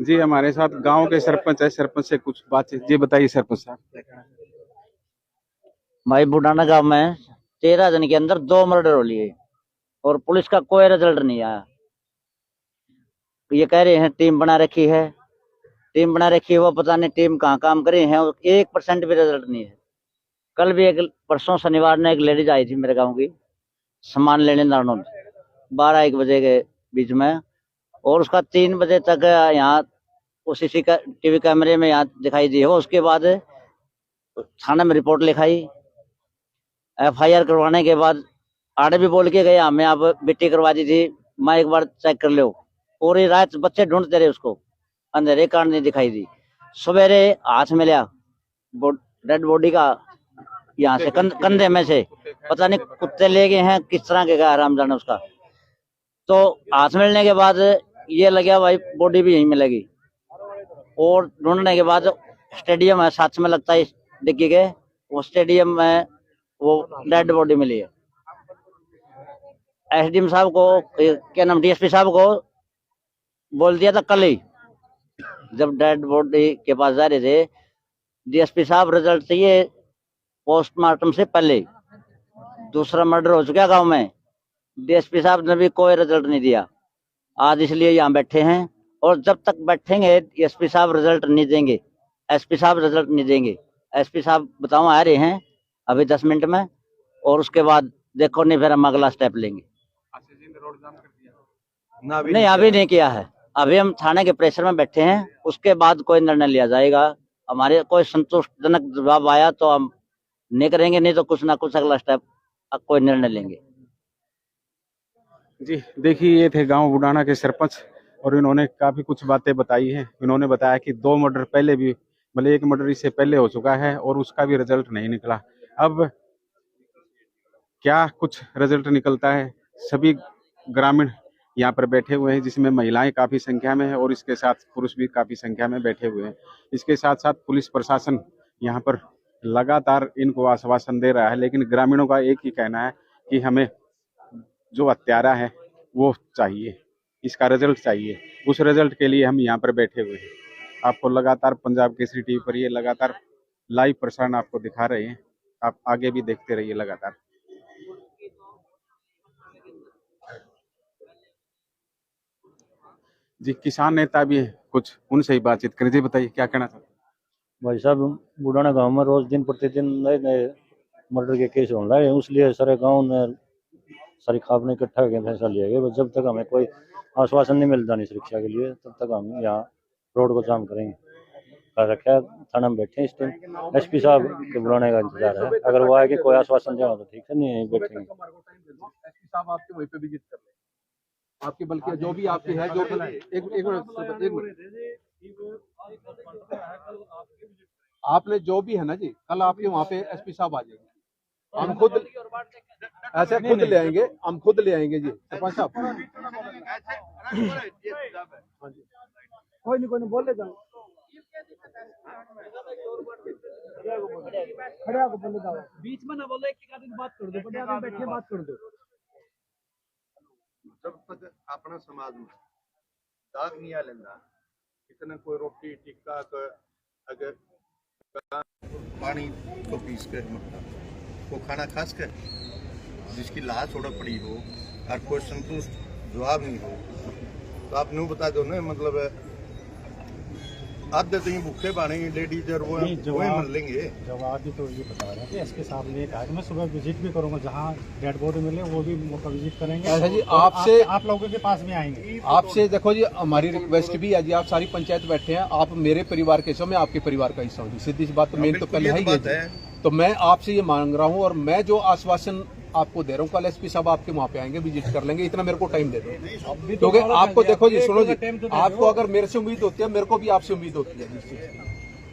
जी हमारे साथ गांव के सरपंच है, सरपंच से कुछ बातचीत। जी बताइए सरपंच साहब। भाई बुढ़ाना गांव में 13 दिन के अंदर 2 मर्डर हो लिए और पुलिस का कोई रिजल्ट नहीं आया। ये कह रहे हैं टीम बना रखी है, टीम बना रखी है, वो पता नहीं टीम कहाँ काम करे हैं, 1% भी रिजल्ट नहीं है। कल भी परसों शनिवार ने एक लेडीज आई थी मेरे गांव की सामान लेने नारनौल 12-1 बजे के बीच में, और उसका 3 बजे तक यहाँ उसी टीवी कैमरे में यहाँ दिखाई दी है। उसके बाद थाना में रिपोर्ट लिखाई, FIR करवाने के बाद आड़े भी बोल के गए हमें आप बिट्टी करवा दी थी, मैं एक बार चेक कर लो। पूरी रात बच्चे ढूंढते रहे उसको, अंधेरे कारण नहीं दिखाई दी। सवेरे हाथ में लिया डेड बॉडी का, यहाँ से कंधे में से पता नहीं कुत्ते ले गए हैं, किस तरह के गया आराम जाने उसका। तो हाथ मिलने के बाद ये लगा भाई बॉडी भी यहीं मिलेगी, और ढूंढने के बाद स्टेडियम है साथ में लगता है डिग्गी के, वो स्टेडियम में वो डेड बॉडी मिली है। SDM साहब को, क्या नाम, DSP साहब को बोल दिया था कल ही, जब डेड बॉडी के पास जा रहे थे। DSP साहब रिजल्ट चाहिए पोस्टमार्टम से पहले। दूसरा मर्डर हो चुका गांव में, DSP साहब ने भी कोई रिजल्ट नहीं दिया। आज इसलिए यहाँ बैठे हैं, और जब तक बैठेंगे SP साहब रिजल्ट नहीं देंगे, SP साहब रिजल्ट नहीं देंगे। SP साहब बताओ आ रहे हैं अभी 10 मिनट में, और उसके बाद देखो नहीं फिर हम अगला स्टेप लेंगे। नहीं अभी नहीं किया है, अभी हम थाने के प्रेशर में बैठे हैं, उसके बाद कोई निर्णय लिया जाएगा। हमारे कोई संतोषजनक जवाब आया तो हम नहीं करेंगे, नहीं तो कुछ ना कुछ अगला स्टेप कोई निर्णय लेंगे। जी देखिए, ये थे गांव बुढ़ाना के सरपंच, और इन्होंने काफी कुछ बातें बताई हैं। इन्होंने बताया कि 2 मर्डर पहले भी, मतलब 1 मर्डर इससे पहले हो चुका है और उसका भी रिजल्ट नहीं निकला। अब क्या कुछ रिजल्ट निकलता है। सभी ग्रामीण यहाँ पर बैठे हुए हैं, जिसमें महिलाएं काफी संख्या में है और इसके साथ पुरुष भी काफी संख्या में बैठे हुए हैं। इसके साथ साथ पुलिस प्रशासन यहाँ पर लगातार इनको आश्वासन दे रहा है, लेकिन ग्रामीणों का एक ही कहना है कि हमें जो हत्यारा है वो चाहिए, इसका रिजल्ट चाहिए। उस रिजल्ट के लिए हम यहाँ पर बैठे हुए हैं। आपको लगातार पंजाब केसरी टीवी पर ये लगातार लाइव प्रसारण आपको दिखा रहे हैं, आप आगे भी देखते रहिए लगातार। जी किसान नेता भी है, कुछ उनसे ही बातचीत करें। जी बताइए क्या कहना चाहते हैं। भाई साहब, बुढ़ाना गांव में रोज दिन प्रतिदिन नए नए मर्डर के केस होने लगे, इसलिए सारे गांव ने सारी खाबने इकट्ठा करके फैसला लिया गया जब तक हमें कोई आश्वासन नहीं मिलता नहीं सुरक्षा के लिए, तब तक हम यहाँ रोड को जाम करेंगे। कर रखा है, थाना में बैठे इस टाइम, SP साहब के बुलाने का इंतजार है। अगर वो आएगी कोई आश्वासन देगा तो ठीक है, नहीं है बैठेंगे। SP साहब आपके वहीं पे विजिट कर लें, आपके बल्कि जो भी आपके है जो एक मिनट आपने जो भी है ना जी, कल आपके वहाँ पे SP साहब आ जाएंगे, हम खुद ऐसे खुद ले आएंगे, हम खुद ले आएंगे जी सरपंच साहब। कोई नहीं बोल ले जाओ, खड़े होकर बोले जाओ, बीच में ना बोलो, एक आदमी बात कर दो, बड़े आदमी बैठे बात कर दो। जब तक अपना समाज में दाग नहीं आ लेंदा, इतना कोई रोटी टिक्का अगर पानी को पीस के वो खाना खास कर जिसकी लाश उड़ पड़ी हो और कोई संतुष्ट जवाब नहीं हो, तो आप न्यू बता दो ना, मतलब आधे तो ये भूखे बाने लेडीज और वो मन लेंगे। जवाब भी तो ये बता रहे हैं कि SP साहब ने कहा कि मैं सुबह विजिट भी करूंगा, जहां डेड बॉडी मिले वो भी मौका विजिट करेंगे। ऐसा जी आपसे आप लोगों के पास भी आएंगे। आपसे देखो जी, हमारी रिक्वेस्ट भी है जी, आप सारी पंचायत बैठे हैं, आप मेरे परिवार के हिस्सा, मैं आपके परिवार का हिस्सा हूँ, सीधी सी बात। तो मेन तो पहले है, तो मैं आपसे ये मांग रहा हूँ, और मैं जो आश्वासन आपको दे रहा हूँ, कल SP साहब आपके वहाँ पे आएंगे, विजिट कर लेंगे, इतना मेरे को टाइम दे दो। क्योंकि आपको देखो जी, सुनो जी, आपको अगर मेरे से उम्मीद होती है, मेरे को भी आपसे उम्मीद होती है।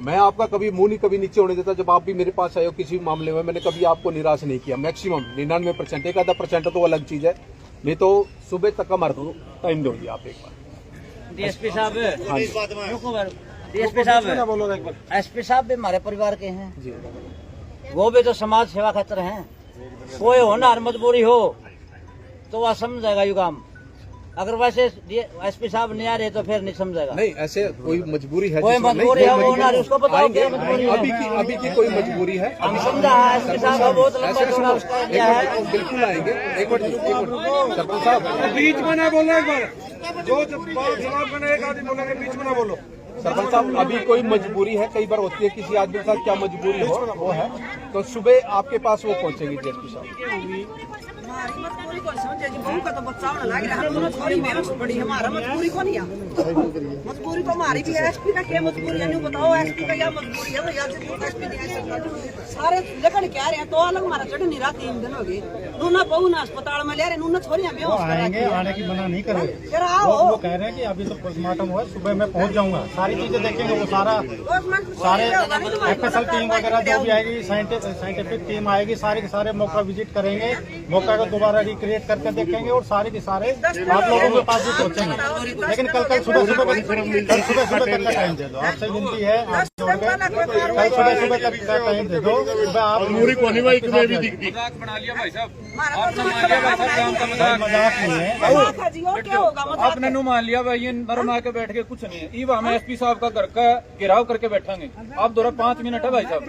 मैं आपका कभी मुंह नहीं कभी नीचे होने देता। जब आप भी मेरे पास आए हो किसी मामले में, मैंने कभी आपको निराश नहीं किया। मैक्सिमम 99%, 1-आधा% तो अलग चीज है, नहीं तो सुबह तक का मार दो, टाइम दो जी आप एक बार। DSP साहब, DSP साहब, SP साहब भी हमारे परिवार के हैं जी, वो भी तो समाज सेवा खातिर हैं। कोई होनहार मजबूरी हो तो वह समझ जाएगा यू काम, अगर वैसे एसपी साहब नहीं आ रहे तो फिर नहीं समझेगा। नहीं, ऐसे कोई मजबूरी है, कोई जिसमें नहीं, मजबूरी है, कोई वो मजबूरी ना रही, उसको बताओ आएंगे, क्या मजबूरी है। अभी की कोई मजबूरी है, हम समझा है एसपी साहब का बहुत लंबा चौड़ा उसका एक क्या है। मिनट, बिल्कुल आएंगे। एक मिनट सरपंच साहब, बीच में ना बोलो, एक बार जो जवाब करना एक आदमी बोलेंगे, बीच में ना बोलो। सरपंच साहब, अभी कोई मजबूरी है, कई बार होती है किसी आदमी के साथ, क्या मजबूरी हो वो है, तो सुबह आपके पास वो पहुंचेंगे एसपी साहब। हमारी मजबूरी को समझे जी, बहू का तो बच्चा होने लग रहा है, हम थोड़ी मेहनत से बड़ी, हमारा मजबूरी को नहीं है। मजबूरी तो हमारी भी है। एसपी का क्या मजबूरी है, नहीं बताओ एसपी का क्या मजबूरी है। भैया एसपी नहीं आ सकता, सारे लेकर कह रहे हैं तो अलग हमारा चढ़ नहीं रहा, 3 दिन हो गए, नूना बहू ना अस्पताल में ले रहे, नूना छोड़ी हमें आएंगे, आने की मना नहीं कर रहे। जरा आओ, वो कह रहे हैं कि अभी तो पोस्टमार्टम हुआ है, सुबह मैं पहुंच जाऊंगा, सारी चीजें देखेंगे, वो सारे एफएसएल टीम वगैरह जो भी आएगी, साइंटिफिक टीम आएगी, सारे के सारे मौका विजिट करेंगे, मौका को दोबारा रिक्रिएट करके देखेंगे और सारे के सारे आप लोगों के पास भी पहुंचेंगे। लेकिन कल सुबह तक का टाइम दे दो, आपसे विनती है, आप जोड़ के कल सुबह तक का टाइम दे दो। सुबह आप बना लिया भाई साहब, आपने मान लिया भाई साहब, काम का मजाक नहीं है। आपने नु मान लिया भाई, ये नरम आके बैठ के कुछ नहीं है। ई हम एसपी साहब का घर का घेराव करके बैठेंगे, आप दो 5 मिनट है भाई साहब।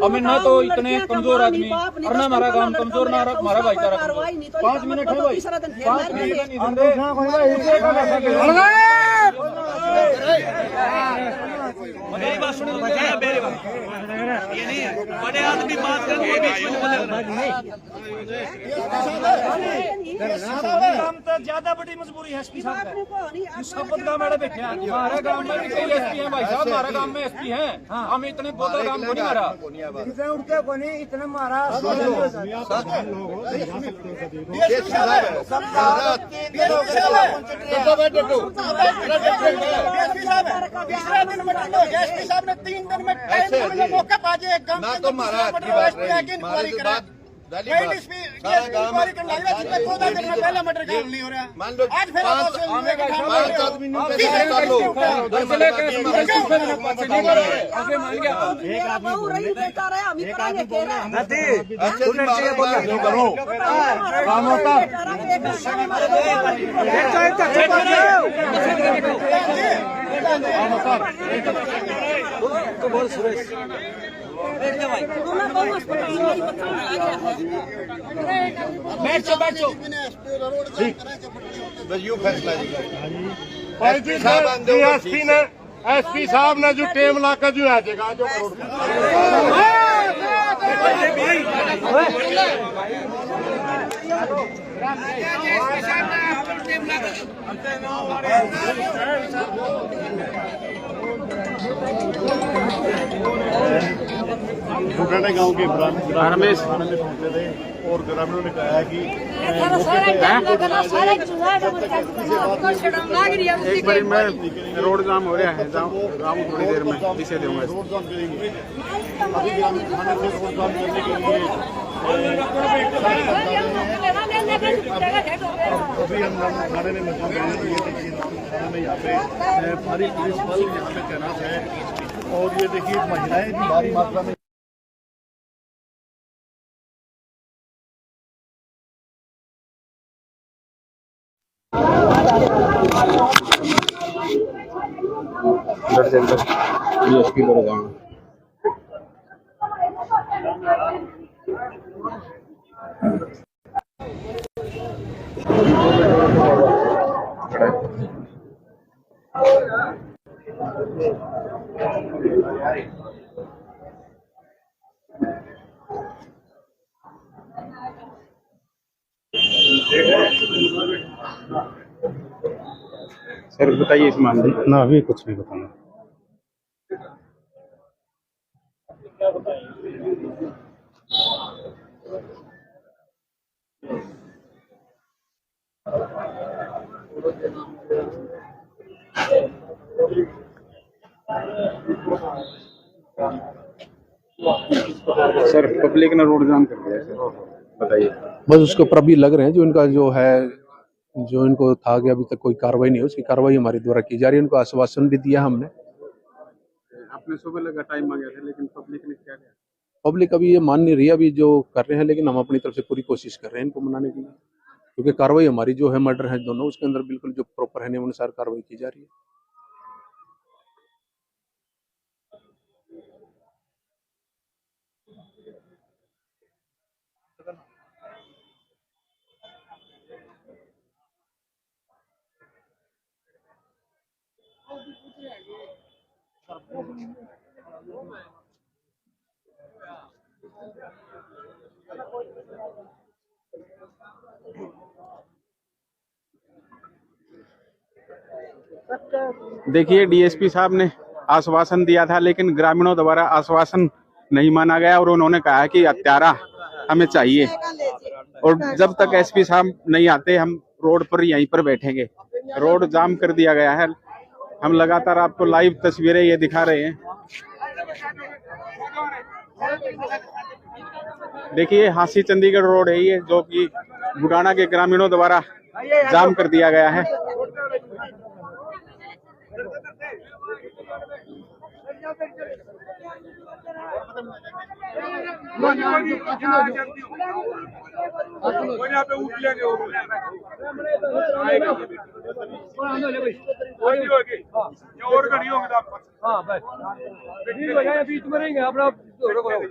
हमें ना तो इतने कमजोर आदमी और ना हमारा काम कमजोर, ना हमारा भाईचारा कमजोर। 5 मिनट है भाई, 5 मिनट नहीं मेरी बात सुनो, मेरी बात ये नहीं है, बड़े आदमी बात करेंगे बीच में ज्यादा बड़ी मजबूरी है एसपी साहब का। शपथ का मैडम बैठे हैं, हमारे गांव में भी कई एसपी हैं भाई साहब, हमारे गांव में एसपी हैं, हम इतने बोलते काम को नहीं मारा, उठते को नहीं इतने मारा। साहब ने 3 दिन में मौका पाजे ना तो मारा की बात रही, हमारी जो बात मान लो 5 आदमी कर लो, बैठो बस यूं फैसला एसपी साहब ने जो टेम लाकर जो आ जाएगा जो फुटाने गांव के रमेश थाने में पहुंचे थे और ग्रामीणों ने कहा कि एक बार मैं रोड जाम हो रहा है, गाँव थोड़ी देर में इसे दूंगा। रोड जाम करेंगे। अभी ग्रामीण थाने से रोड जाम करने के लिए अभी हम थाने में मौजूद हैं। थाने में यहाँ पे भारी पुलिस बल यहाँ पे तैनात है और ये देखिए महिलाएं भी भारी मात्रा में DSP बोल रहा हूँ। सर बताइए इस मामले में। ना अभी कुछ नहीं बताना। सर पब्लिक ने रोड जाम कर दिया सर, बताइए। बस उसके ऊपर अभी लग रहे हैं, जो इनका जो है, जो इनको था कि अभी तक कोई कार्रवाई नहीं है, उसकी कार्रवाई हमारे द्वारा की जा रही है। इनको आश्वासन भी दिया हमने। आपने सुबह लगा टाइम मांगा था, लेकिन पब्लिक ने क्या किया? पब्लिक अभी ये मान नहीं रही है, अभी जो कर रहे हैं, लेकिन हम अपनी तरफ से पूरी कोशिश कर रहे हैं इनको मनाने के लिए। क्योंकि कार्रवाई हमारी जो है मर्डर है दोनों, उसके अंदर बिल्कुल जो प्रॉपर है नियमानुसार कार्रवाई की जा रही है। देखिए, डीएसपी साहब ने आश्वासन दिया था, लेकिन ग्रामीणों द्वारा आश्वासन नहीं माना गया और उन्होंने कहा कि हत्यारा हमें चाहिए, और जब तक एसपी साहब नहीं आते हम रोड पर यहीं पर बैठेंगे। रोड जाम कर दिया गया है। हम लगातार आपको लाइव तस्वीरें ये दिखा रहे हैं। देखिए, हांसी चंडीगढ़ रोड है ये, जो कि बुडाना के ग्रामीणों द्वारा जाम कर दिया गया है। और